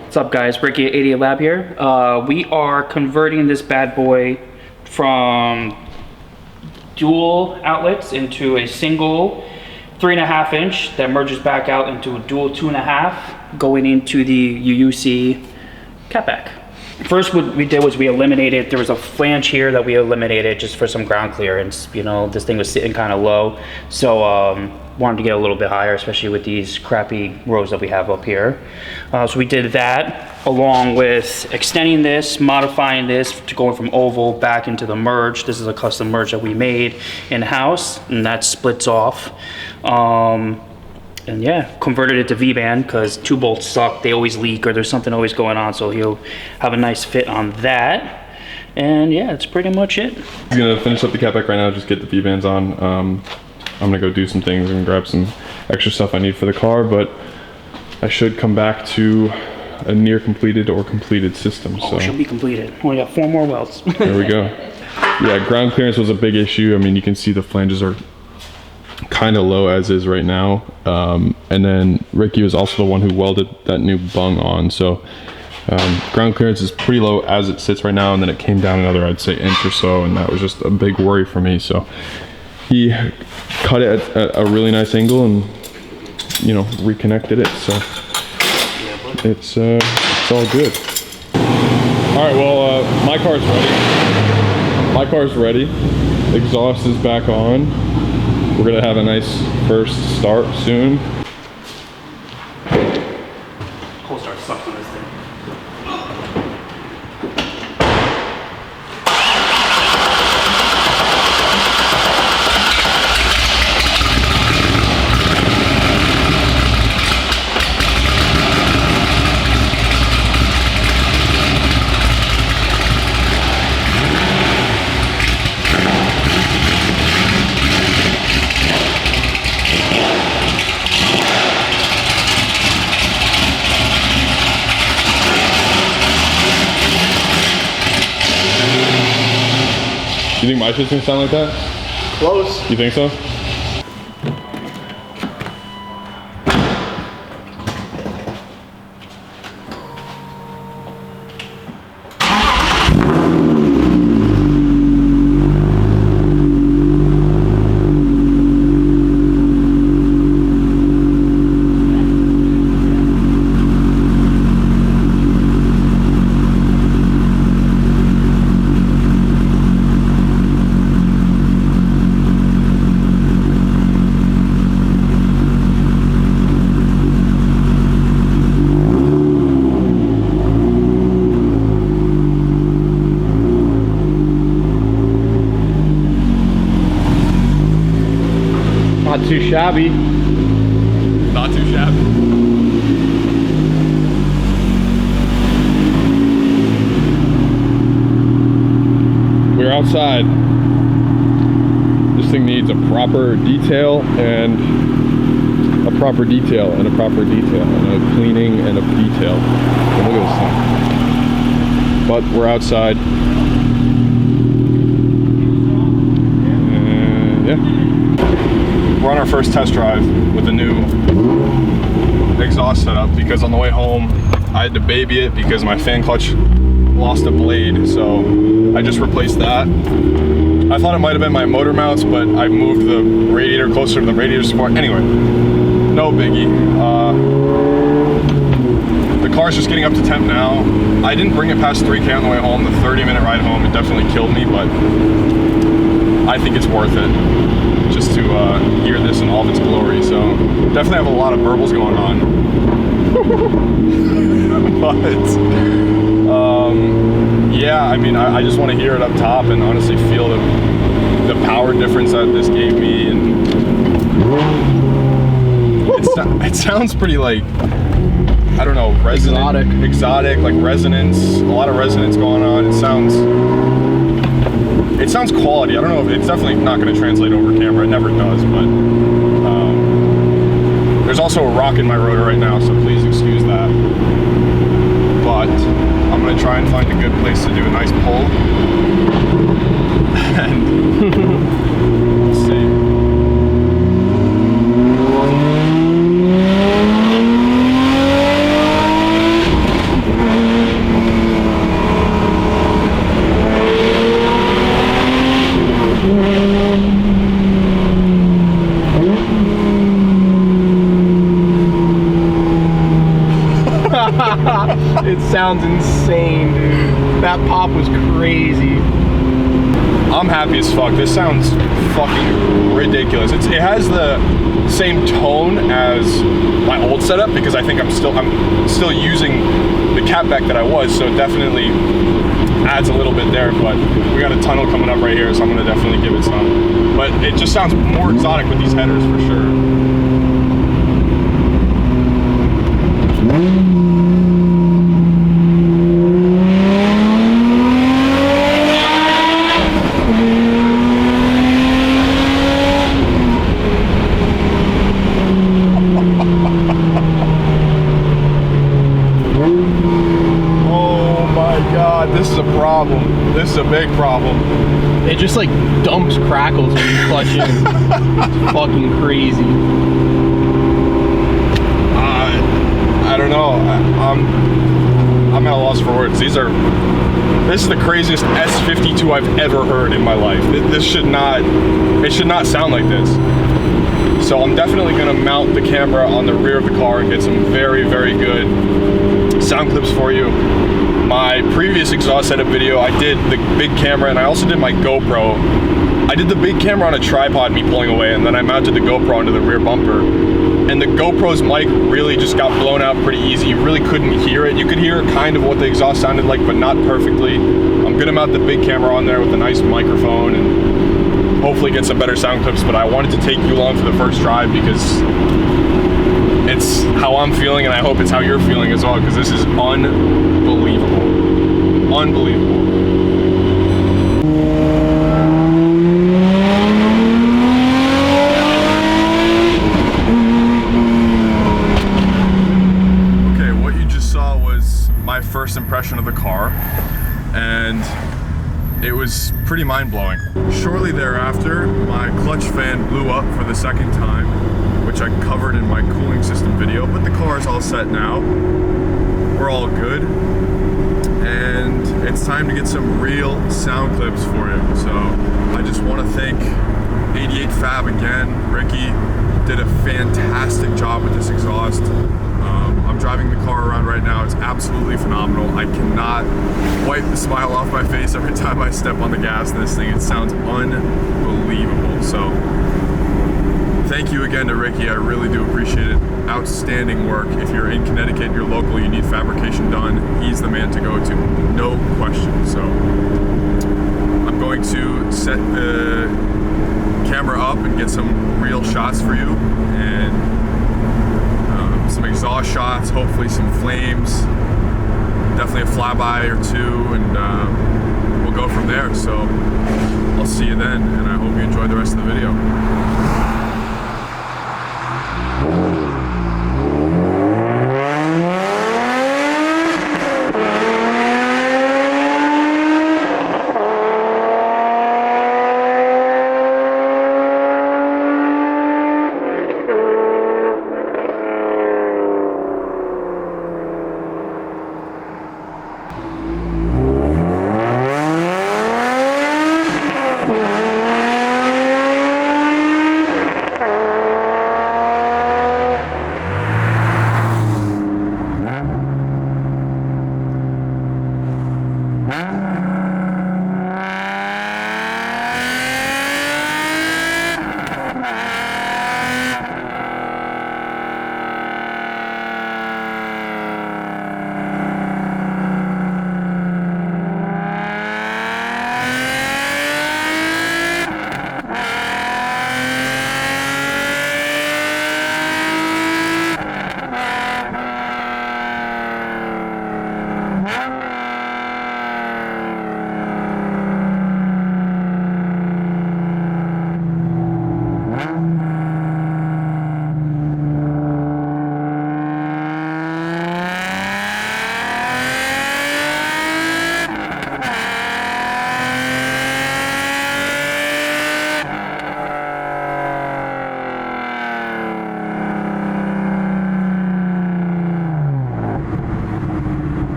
What's up, guys? Ricky at 88 Lab here. We are converting this bad boy from dual outlets into a single 3.5 inch that merges back out into a dual 2.5, going into the UUC catback. First, what we did was we eliminated, there was a flange here that we eliminated just for some ground clearance. You know, this thing was sitting kind of low, so wanted to get a little bit higher, especially with these crappy rows that we have up here. So we did that along with extending this, modifying this to going from oval back into the merge. This is a custom merge that we made in-house, and that splits off. And yeah, converted it to V-band because 2 bolts suck, they always leak, or there's something always going on, so he'll have a nice fit on that. And yeah, that's pretty much it. I'm gonna finish up the catback right now, just get the V-bands on. I'm gonna go do some things and grab some extra stuff I need for the car, but I should come back to a near completed or completed system. Oh, so she'll be completed. Only got 4 more welds. There we go. Yeah, ground clearance was a big issue. I mean, you can see the flanges are kind of low as is right now, and then Ricky was also the one who welded that new bung on, so ground clearance is pretty low as it sits right now, and then it came down another, I'd say, inch or so, and that was just a big worry for me. So he cut it at a really nice angle and, you know, reconnected it, so it's all good. All right, well, my car's ready. Exhaust is back on. We're gonna have a nice first start soon. Cold start sucks on this thing. You think my shit's gonna sound like that? Close. You think so? Not too shabby. Not too shabby. We're outside. This thing needs a proper detail and a proper detail and a proper detail and a cleaning and a detail. And look at this thing. But we're outside. And yeah. We're on our first test drive with a new exhaust setup because on the way home I had to baby it because my fan clutch lost a blade, so I just replaced that. I thought it might have been my motor mounts, but I moved the radiator closer to the radiator support. Anyway, no biggie. The car's just getting up to temp now. I didn't bring it past 3K on the way home. The 30-minute ride home, it definitely killed me, but I think it's worth it just to hear this in all of its glory. So definitely have a lot of burbles going on. But yeah, I mean, I just want to hear it up top and honestly feel the power difference that this gave me. And it sounds pretty, like, I don't know, resonant, exotic, like resonance, a lot of resonance going on. It sounds quality. I don't know if it's definitely not going to translate over camera. It never does, but there's also a rock in my rotor right now, so please excuse that. But I'm going to try and find a good place to do a nice pull. And we'll see. It sounds insane, dude. That pop was crazy. I'm happy as fuck. This sounds fucking ridiculous. It has the same tone as my old setup because I think I'm still using the catback that I was, so it definitely adds a little bit there. But we got a tunnel coming up right here, so I'm gonna definitely give it some. But it just sounds more exotic with these headers for sure. This is a problem. This is a big problem. It just like dumps crackles when you clutch in. It's fucking crazy. I don't know. I'm at a loss for words. This is the craziest S52 I've ever heard in my life. It should not sound like this. So I'm definitely gonna mount the camera on the rear of the car and get some very, very good sound clips for you. My previous exhaust setup video, I did the big camera and I also did my GoPro. I did the big camera on a tripod, me pulling away, and then I mounted the GoPro onto the rear bumper. And the GoPro's mic really just got blown out pretty easy. You really couldn't hear it. You could hear kind of what the exhaust sounded like, but not perfectly. I'm gonna mount the big camera on there with a nice microphone and hopefully get some better sound clips, but I wanted to take you along for the first drive because it's how I'm feeling, and I hope it's how you're feeling as well, because this is unbelievable. Unbelievable. Okay, what you just saw was my first impression of the car, and it was pretty mind-blowing. Shortly thereafter, my clutch fan blew up for the second time, which I covered in my cooling system video, but the car is all set now. We're all good. And it's time to get some real sound clips for you. So I just want to thank 88 Fab again. Ricky did a fantastic job with this exhaust. I'm driving the car around right now. It's absolutely phenomenal. I cannot wipe the smile off my face every time I step on the gas in this thing. It sounds unbelievable. So thank you again to Ricky. I really do appreciate it. Outstanding work. If you're in Connecticut, you're local, you need Fabrication done, he's the man to go to, no question. So I'm going to set the camera up and get some real shots for you, and some exhaust shots, hopefully some flames, definitely a flyby or two, and we'll go from there. So I'll see you then, and I hope you enjoy the rest of the video.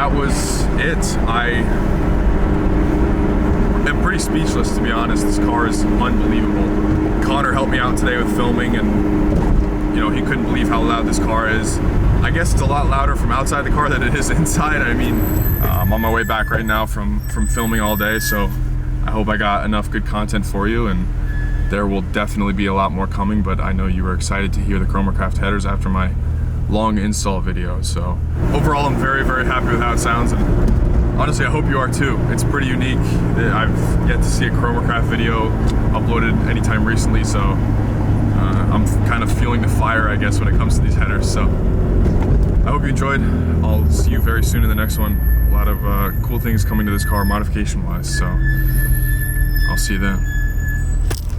that was it. I am pretty speechless, to be honest. This car is unbelievable. Connor helped me out today with filming, and you know, he couldn't believe how loud this car is. I guess it's a lot louder from outside the car than it is inside. I mean, I'm on my way back right now from filming all day, so I hope I got enough good content for you, and there will definitely be a lot more coming, but I know you were excited to hear the Kromer Kraft headers after my long install video. So overall, I'm very, very happy with how it sounds, and honestly, I hope you are too. It's pretty unique. I've yet to see a Kromer Kraft video uploaded anytime recently, so I'm kind of feeling the fire, I guess, when it comes to these headers. So I hope you enjoyed. I'll see you very soon in the next one. A lot of cool things coming to this car modification wise, so I'll see you then.